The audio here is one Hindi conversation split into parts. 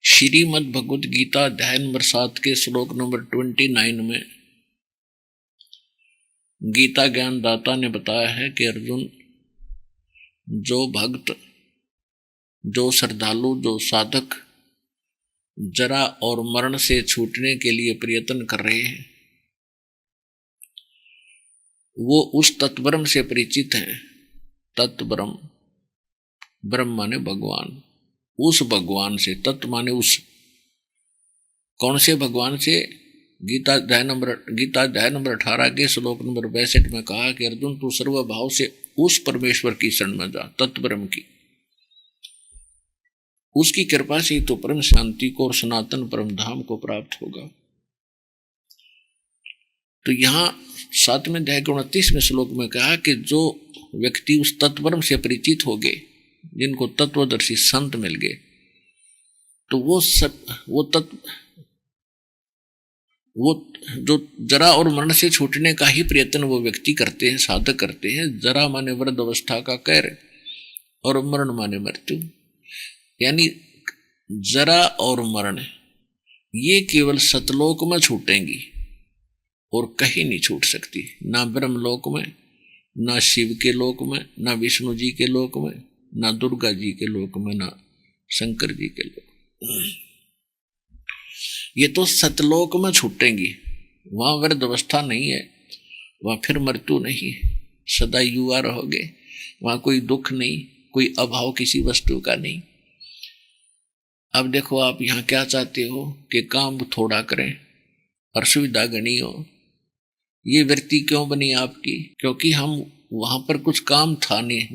श्रीमद् भगवद गीता अध्याय नंबर 7 के श्लोक नंबर 29 में गीता ज्ञान दाता ने बताया है कि अर्जुन, जो भक्त, जो श्रद्धालु, जो साधक जरा और मरण से छूटने के लिए प्रयत्न कर रहे हैं, वो उस तत्ब्रह्म से परिचित हैं। तत्ब्रह्म, ब्रह्म माने भगवान, उस भगवान से, तत्व माने उस, कौन से भगवान से? गीता अध्याय नंबर 18 के श्लोक नंबर 62 में कहा कि अर्जुन, तू सर्वभाव से उस परमेश्वर की शरण में जा, तत्ब्रह्म की। उसकी कृपा से ही तो परम शांति को और सनातन परम धाम को प्राप्त होगा। तो यहां 7वें अध्याय के 29वें श्लोक में कहा कि जो व्यक्ति उस तत्ब्रह्म से परिचित हो गए, जिनको तत्वदर्शी संत मिल गए, तो वो जो जरा और मरण से छूटने का ही प्रयत्न वो व्यक्ति करते हैं, साधक करते हैं। जरा माने वृद्ध अवस्था का कहर और मरण माने मृत्यु। यानी जरा और मरण ये केवल सतलोक में छूटेंगी और कहीं नहीं छूट सकती, ना ब्रह्मलोक में, ना शिव के लोक में, ना विष्णु जी के लोक में, ना दुर्गा जी के लोक में, ना शंकर जी के लोक। ये तो सतलोक में छूटेंगी, वहां वृद्ध अवस्था नहीं है, वहां फिर मृत्यु नहीं, सदा युवा रहोगे, वहां कोई दुख नहीं, कोई अभाव किसी वस्तु का नहीं। अब देखो, आप यहाँ क्या चाहते हो कि काम थोड़ा करें और सुविधा घनी हो। ये वृत्ति क्यों बनी आपकी? क्योंकि हम वहां पर कुछ काम था नहीं।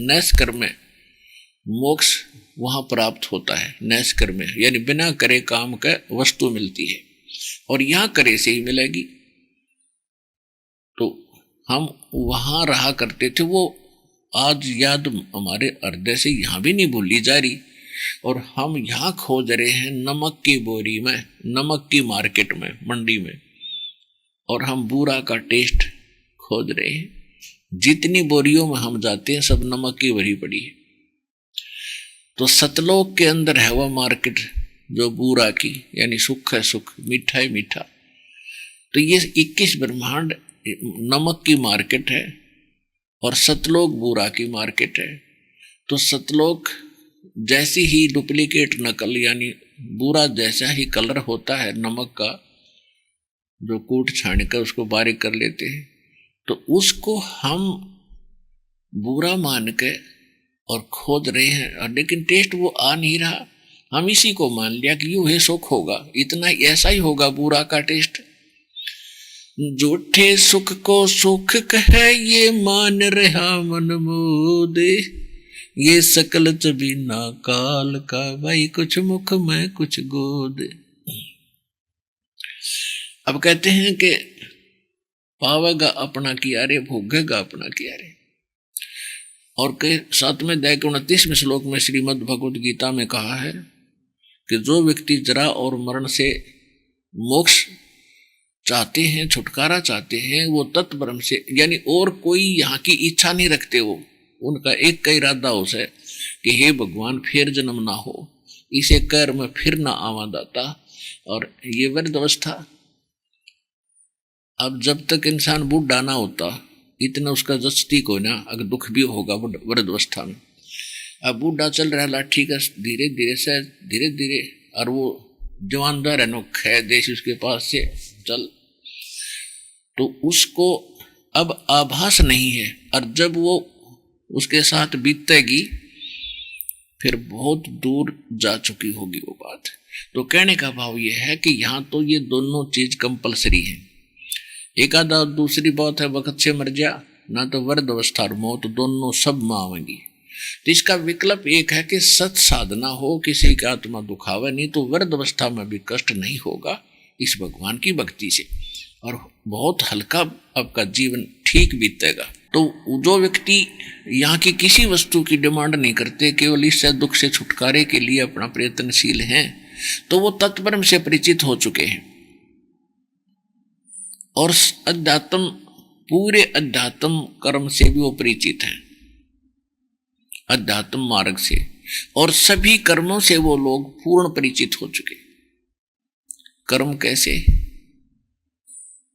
नैष्कर्म में मोक्ष वहां प्राप्त होता है, नैष्कर्म में, यानी बिना करे काम का वस्तु मिलती है, और यहां करे से ही मिलेगी। तो हम वहां रहा करते थे, वो आज याद हमारे हृदय से यहां भी नहीं भूली जा रही, और हम यहां खोज रहे हैं नमक की बोरी में, नमक की मार्केट में, मंडी में, और हम बूरा का टेस्ट खोज रहे हैं। जितनी बोरियों में हम जाते हैं सब नमक की भरी पड़ी है। तो सतलोक के अंदर है वह मार्केट जो बूरा की, यानी सुख है सुख, मीठा है मीठा। तो ये 21 ब्रह्मांड नमक की मार्केट है और सतलोक बूरा की मार्केट है। तो सतलोक जैसी ही डुप्लीकेट नकल, यानी बूरा जैसा ही कलर होता है नमक का, जो कूट छान कर उसको बारीक कर लेते हैं, तो उसको हम बुरा मान के और खोज रहे हैं, लेकिन टेस्ट वो आ नहीं रहा। हम इसी को मान लिया कि यूं है सुख होगा, इतना ऐसा ही होगा बुरा का टेस्ट। झूठे सुख को सुख कहे ये मान रहा मन मोदे, ये सकल चबीना काल का, भाई कुछ मुख में कुछ गोद। अब कहते हैं कि पावेगा अपना किया रे, भोगेगा अपना किया रे। और के 7वें अध्याय के 29वें श्लोक में श्रीमद् भगवद गीता में कहा है कि जो व्यक्ति जरा और मरण से मोक्ष चाहते हैं, छुटकारा चाहते हैं, वो तत्ब्रह्म से, यानी और कोई यहाँ की इच्छा नहीं रखते। वो उनका एक का इरादा हो है कि हे भगवान फिर जन्म ना हो, इसे कर में फिर ना आवा दाता। और ये वृद्ध अवस्था, अब जब तक इंसान बूढ़ा ना होता, इतना उसका जस्ती को ना, अगर दुख भी होगा वृद्ध अवस्था में। अब बूढ़ा चल रहा लाठी का धीरे धीरे से, धीरे धीरे, और वो जवानदार है, नोख है देश उसके पास से चल, तो उसको अब आभास नहीं है। और जब वो उसके साथ बीतेगी फिर बहुत दूर जा चुकी होगी वो बात। तो कहने का भाव ये है कि यहाँ तो ये दोनों चीज कंपलसरी है। एक आधा दूसरी बात है वक्त से मर जा, ना तो वृद्ध अवस्था और मौत दोनों सब में आवेंगी। तो इसका विकल्प एक है कि सत साधना हो, किसी की आत्मा दुखावे नहीं, तो वृद्ध अवस्था में भी कष्ट नहीं होगा इस भगवान की भक्ति से, और बहुत हल्का आपका जीवन ठीक बीतेगा। तो जो व्यक्ति यहाँ की किसी वस्तु की डिमांड नहीं करते, केवल इस दुख से छुटकारे के लिए अपना प्रयत्नशील हैं, तो वो तत्ब्रह्म से परिचित हो चुके हैं और अध्यात्म, पूरे अध्यात्म कर्म से भी वो परिचित हैं, अध्यात्म मार्ग से। और सभी कर्मों से वो लोग पूर्ण परिचित हो चुके। कर्म कैसे?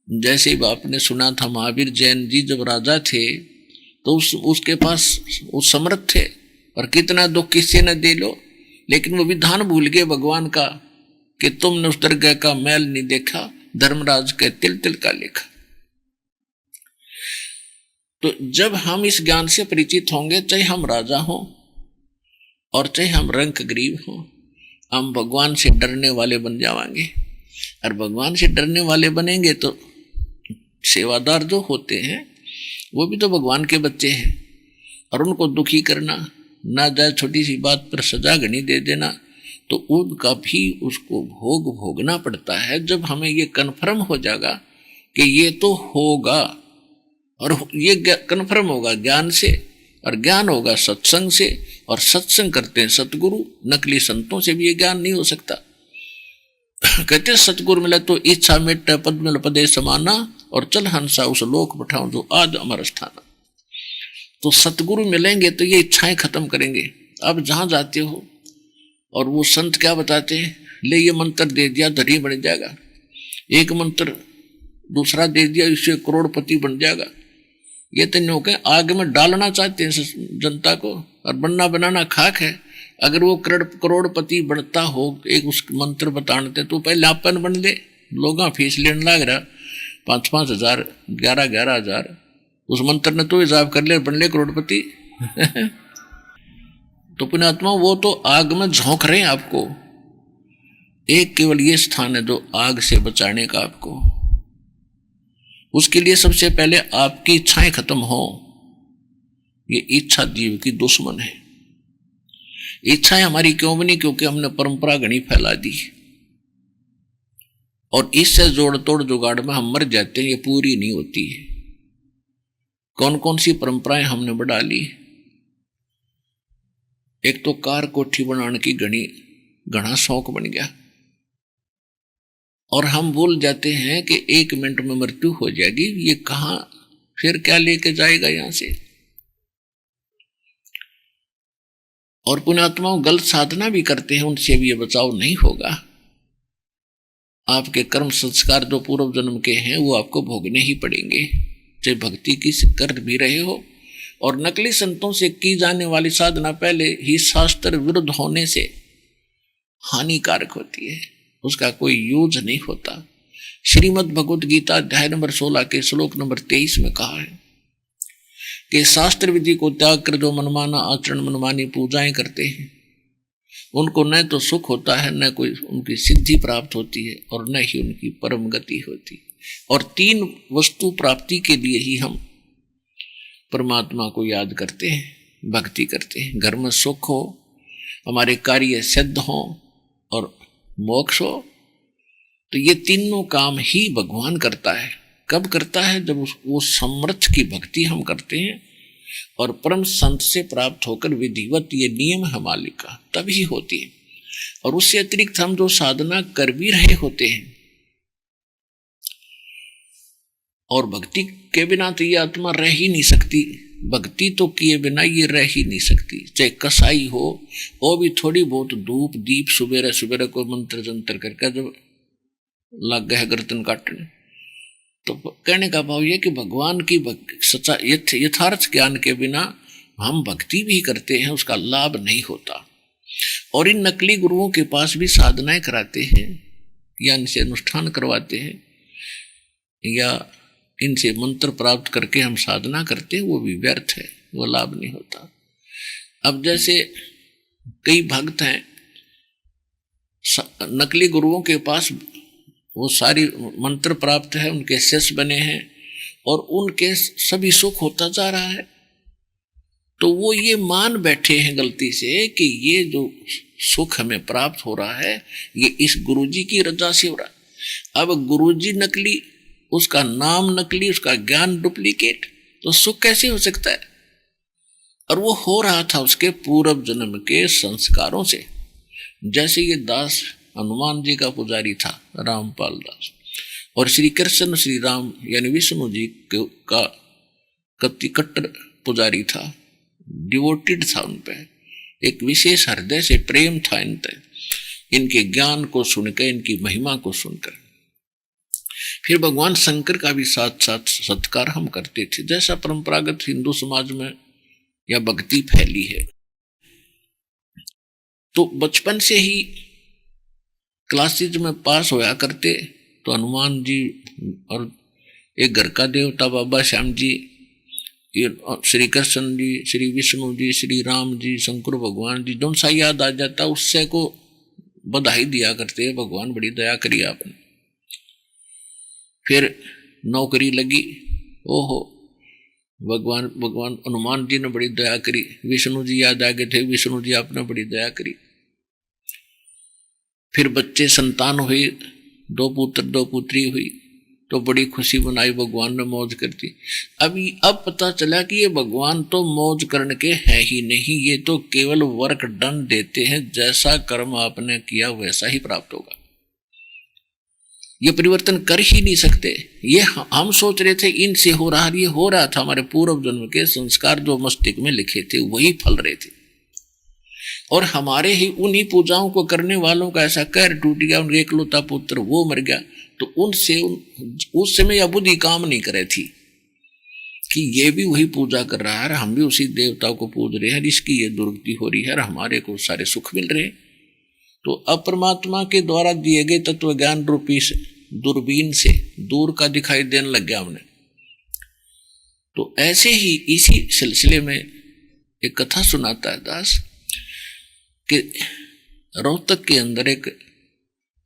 जैसे आपने सुना था महावीर जैन जी जब राजा थे तो उसके पास वो समर्थ थे और कितना दुख किससे न दे लो, लेकिन वो विधान भूल गए भगवान का कि तुमने उस दरगाह का मैल नहीं देखा, धर्मराज के तिल तिल का लेखा। तो जब हम इस ज्ञान से परिचित होंगे, चाहे हम राजा हों और चाहे हम रंक गरीब हों, हम भगवान से डरने वाले बन जाएंगे। और भगवान से डरने वाले बनेंगे तो सेवादार जो होते हैं वो भी तो भगवान के बच्चे हैं, और उनको दुखी करना, ना जाए छोटी सी बात पर सजा घनी दे देना, तो उनका भी उसको भोग भोगना पड़ता है। जब हमें ये कन्फर्म हो जाएगा कि ये तो होगा, और ये कन्फर्म होगा ज्ञान से, और ज्ञान होगा सत्संग से, और सत्संग करते हैं सतगुरु, नकली संतों से भी ये ज्ञान नहीं हो सकता। कहते सतगुरु मिला तो इच्छा मिट पद मिल पदे समाना, और चल हंसा उस लोक बैठाऊं जो आज अमर स्थाना। तो सतगुरु मिलेंगे तो ये इच्छाएं खत्म करेंगे। अब जहां जाते हो और वो संत क्या बताते हैं, ले ये मंत्र दे दिया धनी बन जाएगा, एक मंत्र दूसरा दे दिया इससे करोड़पति बन जाएगा। ये तो नहीं हो आग में डालना चाहते हैं जनता को, और बनना बनाना खाक है। अगर वो करोड़पति बनता हो, एक उस मंत्र बताते तो पहले अपन बन दे, लोग फीस लेने लग रहा 5-5 हजार 11-11 हजार, उस मंत्र ने तो हिसाब कर ले, बन ले करोड़पति। तो पुण्यात्मा वो तो आग में झोंक रहे हैं आपको। एक केवल ये स्थान है जो आग से बचाने का आपको। उसके लिए सबसे पहले आपकी इच्छाएं खत्म हो। ये इच्छा जीव की दुश्मन है। इच्छाएं हमारी क्यों बनी? क्योंकि हमने परंपरा घनी फैला दी, और इससे जोड़ तोड़ जुगाड़ में हम मर जाते हैं। ये पूरी नहीं होती है। कौन कौन सी परंपराएं हमने बढ़ा ली? एक तो कार कोठी बनाने की घना शौक बन गया, और हम भूल जाते हैं कि 1 मिनट में मृत्यु हो जाएगी। ये कहां फिर क्या लेके जाएगा यहां से? और पुण्यात्माओं गलत साधना भी करते हैं, उनसे भी ये बचाव नहीं होगा। आपके कर्म संस्कार जो पूर्व जन्म के हैं वो आपको भोगने ही पड़ेंगे, चाहे भक्ति की कर भी रहे हो। और नकली संतों से की जाने वाली साधना पहले ही शास्त्र विरुद्ध होने से हानिकारक होती है, उसका कोई यूज नहीं होता। श्रीमद् भगवद गीता अध्याय नंबर 16 के श्लोक नंबर 23 में कहा है कि शास्त्र विधि को त्याग कर जो मनमाना आचरण मनमानी पूजाएं करते हैं, उनको न तो सुख होता है, न कोई उनकी सिद्धि प्राप्त होती है, और न ही उनकी परम गति होती। और 3 वस्तु प्राप्ति के लिए ही हम परमात्मा को याद करते हैं, भक्ति करते हैं। घर में सुख हो, हमारे कार्य सिद्ध हो, और मोक्ष हो। तो ये तीनों काम ही भगवान करता है। कब करता है? जब वो समर्थ की भक्ति हम करते हैं और परम संत से प्राप्त होकर विधिवत ये नियम है मालिक का, तभी होती है। और उससे अतिरिक्त हम जो साधना कर भी रहे होते हैं, और भक्ति के बिना तो ये आत्मा रह ही नहीं सकती। भक्ति तो किए बिना ये रह ही नहीं सकती। चाहे कसाई हो, वो भी थोड़ी बहुत धूप दीप सुबेरे सुबेरे को मंत्र जंत्र करके जब लग गए गर्दन काटने, तो कहने का भाव ये कि भगवान की सच्चा यथार्थ ज्ञान के बिना हम भक्ति भी करते हैं, उसका लाभ नहीं होता। और इन नकली गुरुओं के पास भी साधनाएं कराते हैं, या इनसे अनुष्ठान करवाते हैं, या इनसे मंत्र प्राप्त करके हम साधना करते हैं, वो भी व्यर्थ है, वो लाभ नहीं होता। अब जैसे कई भक्त हैं, नकली गुरुओं के पास वो सारी मंत्र प्राप्त है, उनके शिष्य बने हैं, और उनके सभी सुख होता जा रहा है। तो वो ये मान बैठे हैं गलती से कि ये जो सुख हमें प्राप्त हो रहा है ये इस गुरुजी की रजा से हो रहा है। अब गुरुजी नकली, उसका नाम नकली, उसका ज्ञान डुप्लीकेट, तो सुख कैसे हो सकता है? और वो हो रहा था उसके पूर्व जन्म के संस्कारों से। जैसे ये दास हनुमान जी का पुजारी था, रामपाल दास, और श्री कृष्ण श्री राम यानी विष्णु जी का कट्टर पुजारी था, डिवोटेड था उन पे, एक विशेष हृदय से प्रेम था इनके ज्ञान को सुनकर, इनकी महिमा को सुनकर। फिर भगवान शंकर का भी साथ साथ सत्कार हम करते थे, जैसा परंपरागत हिंदू समाज में या भक्ति फैली है। तो बचपन से ही क्लासेज में पास होया करते, तो हनुमान जी और एक घर का देवता बाबा श्याम जी, श्री कृष्ण जी, श्री विष्णु जी, श्री राम जी, शंकर भगवान जी, जौन सा याद आ जाता उससे को बधाई दिया करते, भगवान बड़ी दया करी आपने। फिर नौकरी लगी, ओहो भगवान भगवान हनुमान जी ने बड़ी दया करी, विष्णु जी याद आ गए थे, विष्णु जी आपने बड़ी दया करी। फिर बच्चे संतान हुई, 2 पुत्र 2 पुत्री हुई, तो बड़ी खुशी बनाई, भगवान ने मौज कर दी। अब पता चला कि ये भगवान तो मौज करने के है ही नहीं, ये तो केवल वर्क डन देते हैं, जैसा कर्म आपने किया वैसा ही प्राप्त होगा, ये परिवर्तन कर ही नहीं सकते। ये हम सोच रहे थे इनसे हो रहा, ये हो रहा था, हमारे पूर्व जन्म के संस्कार जो मस्तिष्क में लिखे थे वही फल रहे थे, और हमारे ही उन्हीं पूजाओं को करने वालों का ऐसा कहर टूट गया, उनके एकलौता पुत्र वो मर गया, तो उनसे उस समय यह बुद्धि काम नहीं करे थी कि ये भी वही पूजा कर रहा है, हम भी उसी देवता को पूज रहे हैं, इसकी ये दुर्गति हो रही है और हमारे को सारे सुख मिल रहे। तो अब परमात्मा के द्वारा दिए गए तत्व ज्ञान रूपी दूरबीन से दूर का दिखाई देने लग गया हमने। तो ऐसे ही इसी सिलसिले में एक कथा सुनाता है दास कि रोहतक के अंदर एक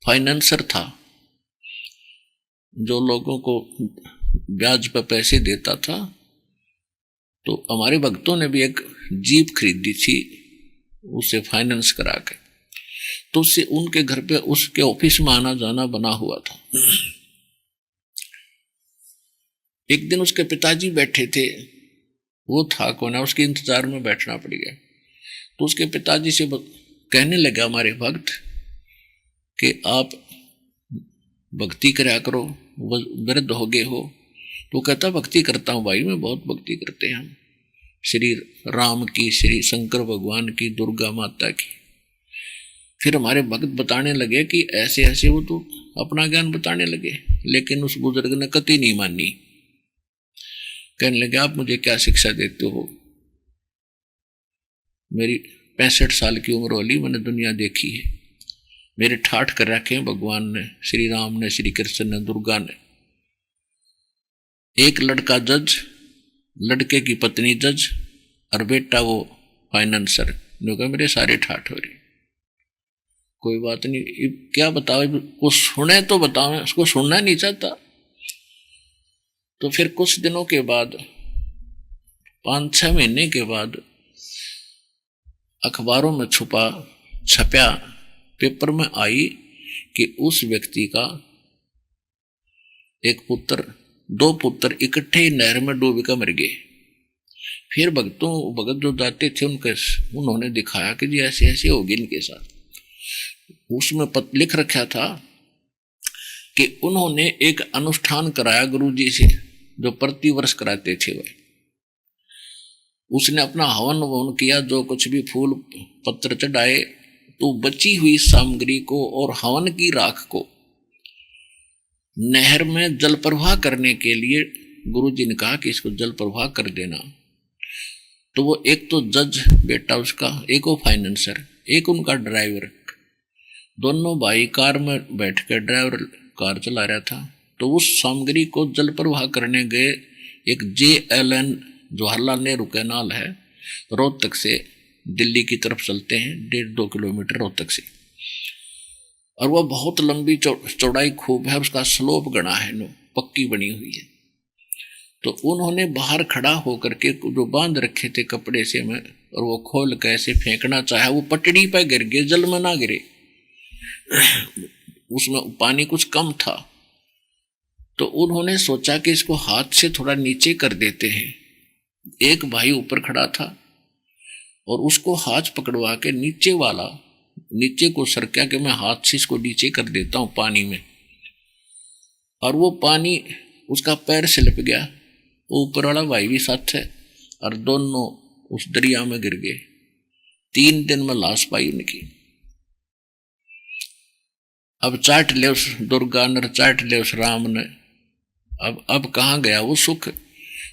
फाइनेंसर था जो लोगों को ब्याज पर पैसे देता था। तो हमारे भक्तों ने भी एक जीप खरीदी थी उसे फाइनेंस करा के, तो उससे उनके घर पे उसके ऑफिस में आना जाना बना हुआ था। एक दिन उसके पिताजी बैठे थे, वो था कौन है, उसके इंतजार में बैठना पड़ गया। तो उसके पिताजी से कहने लगा हमारे भक्त कि आप भक्ति कराया करो, वृद्ध हो गए हो। तो कहता भक्ति करता हूँ भाई, मैं बहुत भक्ति करते हैं हम, श्री राम की, श्री शंकर भगवान की, दुर्गा माता की। फिर हमारे भक्त बताने लगे कि ऐसे ऐसे, वो तो अपना ज्ञान बताने लगे, लेकिन उस बुजुर्ग ने कतई नहीं मानी। कहने लगे आप मुझे क्या शिक्षा देते हो, मेरी 65 साल की उम्र वाली, मैंने दुनिया देखी है, मेरे ठाठ कर रखे हैं भगवान ने, श्री राम ने, श्री कृष्ण ने, दुर्गा ने। एक लड़का जज, लड़के की पत्नी जज, और बेटा वो फाइनेंसर, जो कहा मेरे सारे ठाठ हो रहे। कोई बात नहीं, क्या बताओ, कुछ सुने तो बताओ, उसको सुनना नहीं चाहता। तो फिर कुछ दिनों के बाद, 5-6 महीने के बाद अखबारों में छपया, पेपर में आई कि उस व्यक्ति का एक पुत्र, 2 पुत्र इकट्ठे नहर में डूब कर मर गए। फिर भगत जो जाते थे उन्होंने दिखाया कि जी ऐसे ऐसे होगी इनके साथ। उसमें लिख रखा था कि उन्होंने एक अनुष्ठान कराया गुरुजी से, जो प्रतिवर्ष कराते थे वह। उसने अपना हवन ववन किया, जो कुछ भी फूल पत्र चढ़ाए, तो बची हुई सामग्री को और हवन की राख को नहर में जल प्रवाह करने के लिए गुरुजी ने कहा कि इसको जल प्रवाह कर देना। तो वो एक तो जज बेटा उसका, एक वो फाइनेंसर, एक उनका ड्राइवर, दोनों भाई कार में बैठकर, ड्राइवर कार चला रहा था। तो उस सामग्री को जल प्रवाह करने गए एक JLN जवाहरलाल नेहरू कैनाल है, रोहतक से दिल्ली की तरफ चलते हैं, 1.5-2 किलोमीटर रोहतक से, और वह बहुत लंबी चौड़ाई खूब है, उसका स्लोप गणा है, पक्की बनी हुई है। तो उन्होंने बाहर खड़ा होकर के जो बांध रखे थे कपड़े से में, और वो खोल के ऐसे फेंकना चाहा, वो पटड़ी पर गिर गए, जल में ना गिरे, उसमें पानी कुछ कम था। तो उन्होंने सोचा कि इसको हाथ से थोड़ा नीचे कर देते हैं। एक भाई ऊपर खड़ा था और उसको हाथ पकड़वा के नीचे को सरका के मैं हाथ से इसको नीचे कर देता हूं पानी में, और वो पानी उसका पैर स्लिप गया, ऊपर वाला भाई भी साथ है, और दोनों उस दरिया में गिर गए। 3 दिन में लाश पाई उनकी। अब चाट ले उस दुर्गा ने, चाट ले उस राम ने। अब कहाँ गया वो सुख?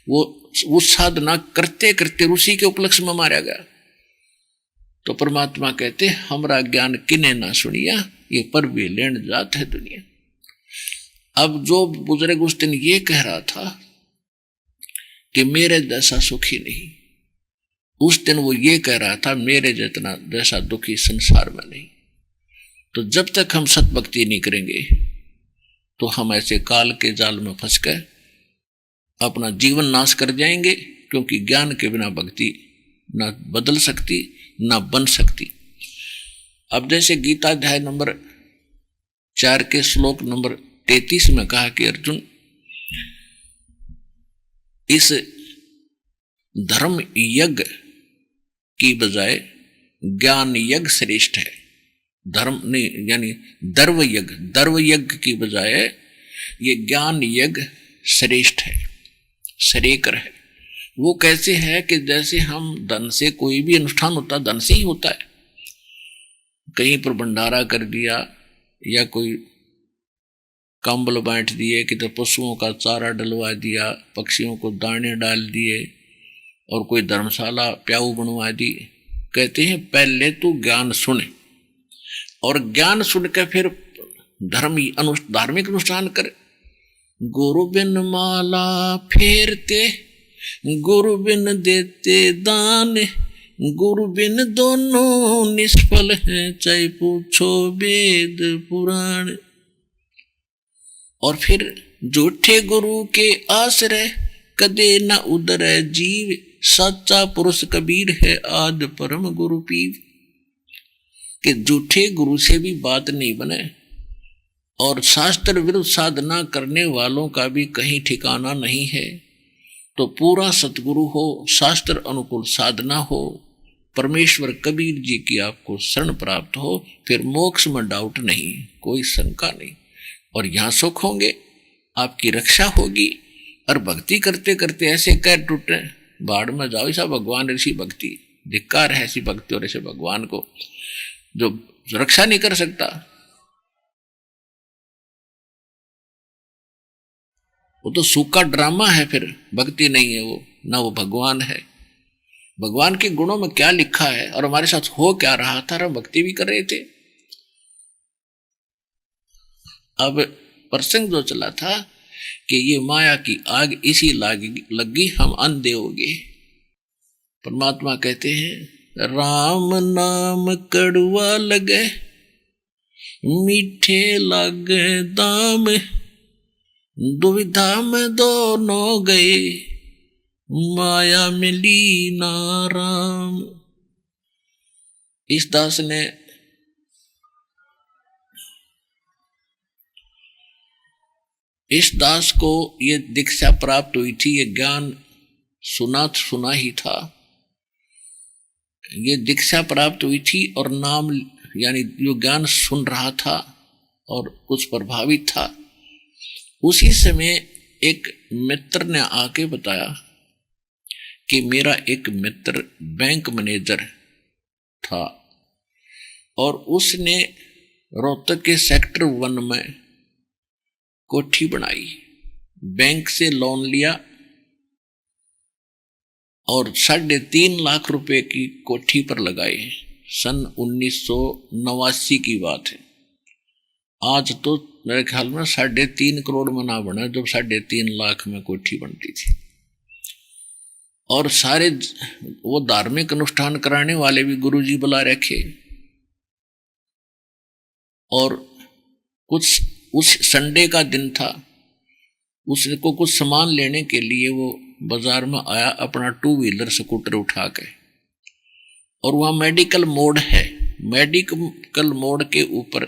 वो साधना करते करते ऋषि के उपलक्ष्य में मारा गया। तो परमात्मा कहते हमरा ज्ञान किने ना सुनिया, ये पर भी लेन जात है दुनिया। अब जो बुजुर्ग उस दिन ये कह रहा था कि मेरे जैसा सुखी नहीं, उस दिन वो ये कह रहा था मेरे जितना जैसा दुखी संसार में नहीं। तो जब तक हम सत भक्ति नहीं करेंगे तो हम ऐसे काल के जाल में फंस कर अपना जीवन नाश कर जाएंगे, क्योंकि ज्ञान के बिना भक्ति ना बदल सकती ना बन सकती। अब जैसे गीता अध्याय नंबर 4 के श्लोक नंबर 33 में कहा कि अर्जुन, इस धर्म यज्ञ की बजाय ज्ञान यज्ञ श्रेष्ठ है। धर्म नहीं, यानी दर्व यज्ञ की बजाय ये ज्ञान यज्ञ श्रेष्ठ है, श्रेकर है। वो कैसे है कि जैसे हम धन से, कोई भी अनुष्ठान होता धन से ही होता है। कहीं पर भंडारा कर दिया या कोई कंबल बांट दिए, कि तो पशुओं का चारा डलवा दिया, पक्षियों को दाने डाल दिए और कोई धर्मशाला प्याऊ बनवा दी। कहते हैं पहले तू ज्ञान सुने और ज्ञान सुन के फिर धार्मिक अनुष्ठान कर। गुरु बिन माला फेरते, गुरु बिन देते दान, गुरु बिन दोनों निष्फल हैं, चाहे पूछो वेद पुराण। और फिर झूठे गुरु के आश्रय कदे न उदरे जीव, सच्चा पुरुष कबीर है आद परम गुरु पीव। कि झूठे गुरु से भी बात नहीं बने और शास्त्र विरुद्ध साधना करने वालों का भी कहीं ठिकाना नहीं है। तो पूरा सतगुरु हो, शास्त्र अनुकूल साधना हो, परमेश्वर कबीर जी की आपको शरण प्राप्त हो, फिर मोक्ष में डाउट नहीं, कोई शंका नहीं। और यहाँ सुख होंगे, आपकी रक्षा होगी। और भक्ति करते करते ऐसे कैर टूटे, बाढ़ में जाओ। ऐसा भगवान ऋषि भक्ति, धिक्कार है ऐसी भक्ति और ऐसे भगवान को जो रक्षा नहीं कर सकता। वो तो सूखा ड्रामा है, फिर भक्ति नहीं है वो, ना वो भगवान है। भगवान के गुणों में क्या लिखा है और हमारे साथ हो क्या रहा था, हम भक्ति भी कर रहे थे। अब प्रसंग जो चला था कि ये माया की आग इसी लगी हम अंधे हो गए। परमात्मा कहते हैं राम नाम कड़वा लगे, मीठे लगे दाम, दुविधा में दोनों गए, माया मिली ना राम। इस दास ने इस दास को ये दीक्षा प्राप्त हुई थी, ये ज्ञान सुना ही था, ये दीक्षा प्राप्त हुई थी और नाम यानी जो ज्ञान सुन रहा था और कुछ प्रभावित था। उसी समय एक मित्र ने आके बताया कि मेरा एक मित्र बैंक मैनेजर था और उसने रोहतक के सेक्टर 1 में कोठी बनाई, बैंक से लोन लिया और 3.5 लाख रुपए की कोठी पर लगाए। सन 1989 की बात है। आज तो मेरे ख्याल में 3.5 करोड़ में ना बना जब 3.5 लाख में कोठी बनती थी। और सारे वो धार्मिक अनुष्ठान कराने वाले भी गुरुजी बुला रखे। और कुछ उस संडे का दिन था, उसको कुछ सामान लेने के लिए वो बाजार में आया अपना 2 व्हीलर स्कूटर उठा के। और वहाँ मेडिकल मोड़ है, मेडिकल मोड़ के ऊपर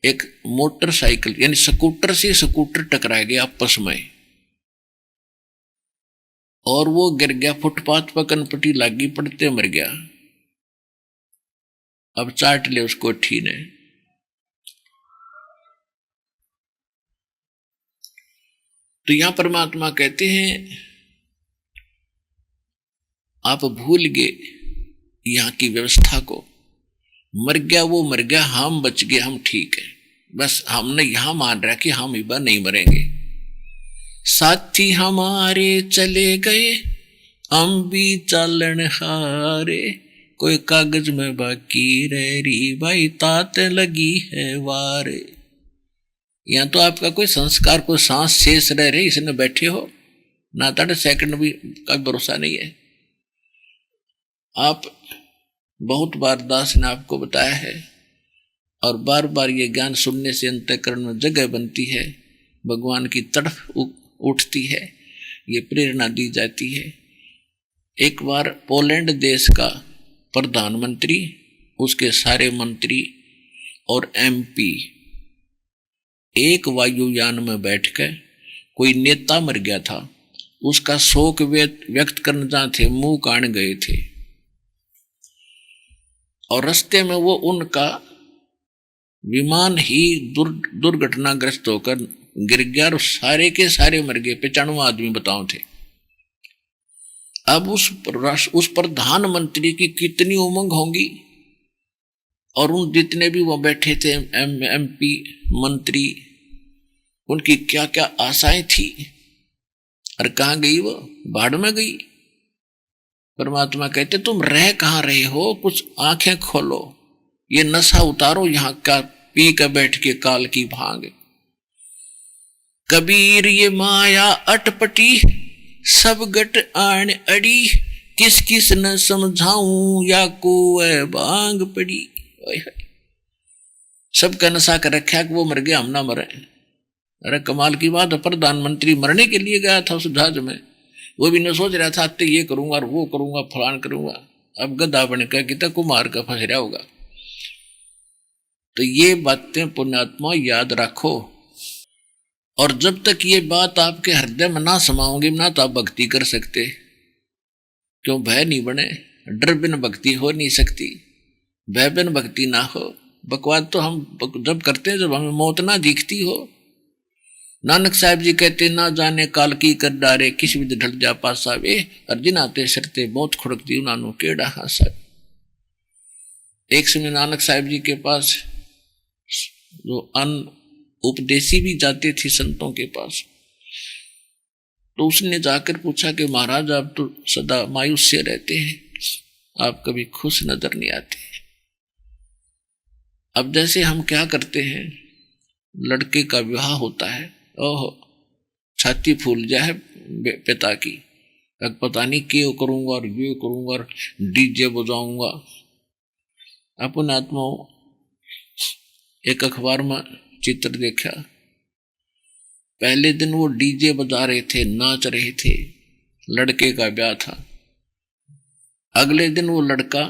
एक मोटरसाइकिल यानी स्कूटर से स्कूटर टकरा गया आपस में और वो गिर गया, फुटपाथ पर कनपटी लागी, पड़ते मर गया। अब चाट ले उस कोठी ने। तो यहां परमात्मा कहते हैं आप भूल गए यहाँ की व्यवस्था को। मर गया वो मर गया, हम बच गए, हम ठीक है। बस हमने यहां मान रहा कि हम इस बार नहीं मरेंगे। साथी हमारे चले गए, हम भी चालन हारे, कोई कागज में बाकी रह रही भाई, तात लगी है वारे। यहाँ तो आपका कोई संस्कार, कोई सांस शेष रह रही, इसने बैठे हो ना, तड़ सेकंड भी का भरोसा नहीं है। आप बहुत बार दास ने आपको बताया है, और बार बार ये ज्ञान सुनने से अंतःकरण में जगह बनती है, भगवान की तड़फ उठती है, ये प्रेरणा दी जाती है। एक बार पोलैंड देश का प्रधानमंत्री, उसके सारे मंत्री और एमपी एक वायुयान में बैठकर, कोई नेता मर गया था, उसका शोक व्यक्त करने जहां थे, मुंह कान गए थे, और रास्ते में वो उनका विमान ही दुर्घटनाग्रस्त होकर गिर गया और सारे के सारे मर गए। 95 आदमी बताओ थे। अब उस प्रधानमंत्री की कितनी उमंग होंगी, और उन जितने भी वो बैठे थे एमपी मंत्री, उनकी क्या क्या आशाएं थी, और कहां गई वो? बाढ़ में गई। परमात्मा कहते तुम रह कहां रहे हो, कुछ आंखें खोलो, ये नशा उतारो यहाँ का, पी कर बैठ के काल की भांग। कबीर ये माया अटपटी, सब गट आन अड़ी, किस किस न समझाऊं, या को भांग पड़ी। सबका नशा कर रखा कि वो मर गया, हम ना मरे। अरे कमाल की बात है, प्रधानमंत्री मरने के लिए गया था उस जहाज में, वो भी न सोच रहा था तो ये करूंगा और वो करूंगा, फलान करूंगा। अब गधा बनकर कितना कुमार का फंस रहा होगा। तो ये बातें पुण्यात्मा याद रखो, और जब तक ये बात आपके हृदय में ना समाओगे ना, तो आप भक्ति कर सकते। क्यों? भय नहीं बने, डर बिन भक्ति हो नहीं सकती, भय बिन भक्ति ना हो। बकवाद तो हम जब करते हैं जब हमें मौत ना दिखती हो। नानक साहब जी कहते ना जाने काल की कर डारे, किस विध ढल जा पासा वे, अर्जिन आते सरते बहुत खुड़कती उन्होंने केड़ा हासा। एक समय नानक साहब जी के पास जो अन्न उपदेशी भी जाते थे संतों के पास, तो उसने जाकर पूछा कि महाराज आप तो सदा मायूस से रहते हैं, आप कभी खुश नजर नहीं आते। अब जैसे हम क्या करते हैं, लड़के का विवाह होता है, ओहो छाती फूल जाए पिता की, अब पता नहीं क्यों करूंगा और ये करूंगा और डीजे बजाऊंगा। अपन आत्मा एक अखबार में चित्र देखा, पहले दिन वो डीजे बजा रहे थे, नाच रहे थे, लड़के का ब्याह था। अगले दिन वो लड़का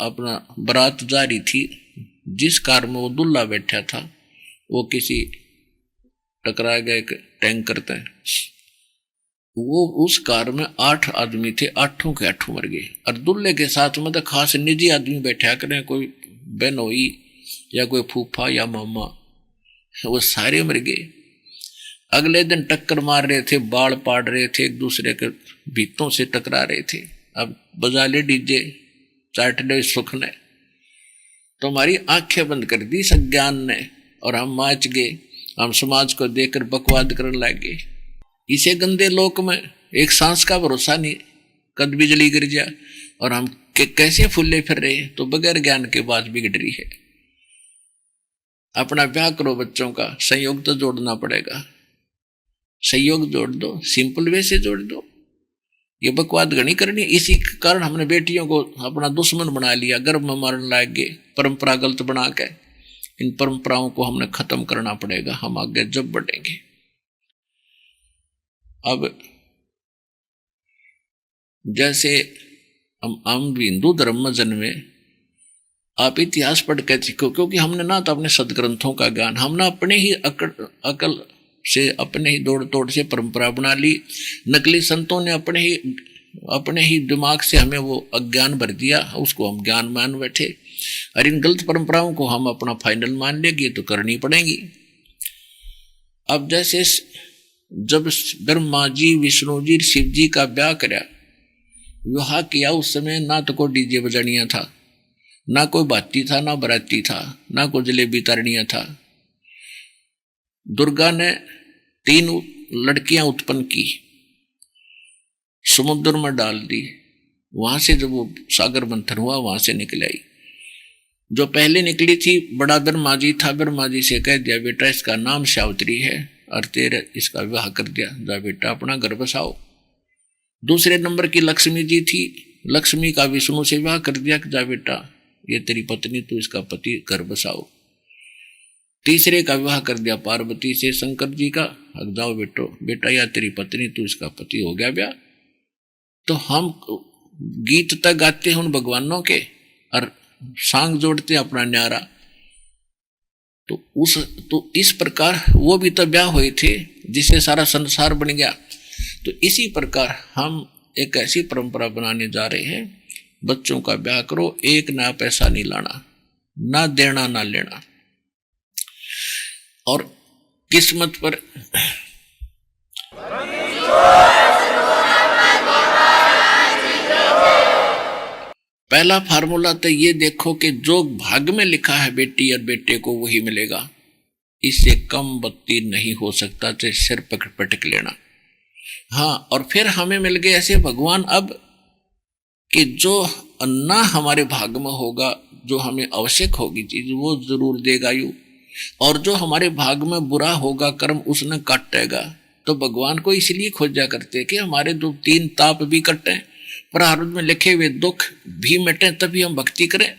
अपना बारात जा रही थी, जिस कार में वो दूल्हा बैठा था वो किसी टकरा गए टैंकर तय, वो उस कार में 8 आदमी थे, 8 के 8 मर गए। और दूल्हे के साथ में तो खास निजी आदमी बैठा करें, कोई बहनोई या कोई फूफा या मामा, वो सारे मर गए। अगले दिन टक्कर मार रहे थे, बाल पाड़ रहे थे, एक दूसरे के भीतों से टकरा रहे थे। अब बजा ले डीजे, सैटरडे सुख ने, तो हमारी आंखें बंद कर दी सज्ञान ने, और हम नाच गए। हम समाज को देखकर बकवाद करने लगे। इसे गंदे लोक में एक सांस का भरोसा नहीं, कद बिजली गिर जाए, और हम कैसे फुल्ले फिर रहे, तो बगैर ज्ञान के बाद बिगड़ रही है। अपना ब्याह करो, बच्चों का संयोग तो जोड़ना पड़ेगा, संयोग जोड़ दो, सिंपल वे से जोड़ दो, ये बकवाद गणी करनी। इसी कारण हमने बेटियों को अपना दुश्मन बना लिया, गर्भ में मारने लग गए, परंपरा गलत बना के। इन परंपराओं को हमने खत्म करना पड़ेगा, हम आगे जब बढ़ेंगे। अब जैसे हम हिंदू धर्म में जन्मे, आप इतिहास पढ़ के सीखो, क्योंकि हमने ना तो अपने सदग्रंथों का ज्ञान, हमने अपने ही अकल से, अपने ही दौड़ तोड़ से परंपरा बना ली। नकली संतों ने अपने ही दिमाग से हमें वो अज्ञान भर दिया, उसको हम ज्ञान मान बैठे। और इन गलत परंपराओं को हम अपना फाइनल मान लेंगे तो करनी पड़ेगी। अब जैसे जब ब्रह्मा जी, विष्णु जी, शिव जी का ब्याह कराया, विवाह किया उस समय ना तो कोई डीजे बजानिया था, ना कोई बाती था, ना बराती था, ना कोई जलेबी तारनिया था। दुर्गा ने 3 लड़कियां उत्पन्न की, समुद्र में डाल दी। वहां से जब वो सागर मंथन हुआ वहां से निकल आई। जो पहले निकली थी बड़ा ब्रह्मा जी था, ब्रह्मा जी से कह दिया बेटा इसका नाम सावित्री है और तेरे इसका विवाह कर दिया, जा बेटा अपना घर बसाओ। दूसरे नंबर की लक्ष्मी जी थी, लक्ष्मी का विष्णु से विवाह कर दिया कि जा बेटा ये तेरी पत्नी, तू इसका पति, घर बसाओ। तीसरे का विवाह कर दिया पार्वती से शंकर जी का, हक जाओ बेटा या तेरी पत्नी, तू इसका पति, हो गया ब्याह। तो हम गीत तक गाते हैं उन भगवानों के और सांग जोड़ते अपना न्यारा। तो इस प्रकार वो भी तो ब्याह हुए थे जिससे सारा संसार बन गया। तो इसी प्रकार हम एक ऐसी परंपरा बनाने जा रहे हैं, बच्चों का ब्याह करो, एक ना पैसा नहीं लाना, ना देना ना लेना। और किस्मत पर पहला फार्मूला तो ये देखो कि जो भाग्य में लिखा है बेटी और बेटे को वही मिलेगा, इससे कम बत्ती नहीं हो सकता, चाहे सिर पटक लेना। हाँ, और फिर हमें मिल गए ऐसे भगवान अब कि जो ना हमारे भाग्य में होगा, जो हमें आवश्यक होगी चीज वो जरूर देगा यू, और जो हमारे भाग्य में बुरा होगा कर्म उसने काटेगा। तो भगवान को इसलिए खोजा करते कि हमारे 2-3 ताप भी कटें, प्रारब्ध में लिखे हुए दुख भी मिटे, तभी हम भक्ति करें।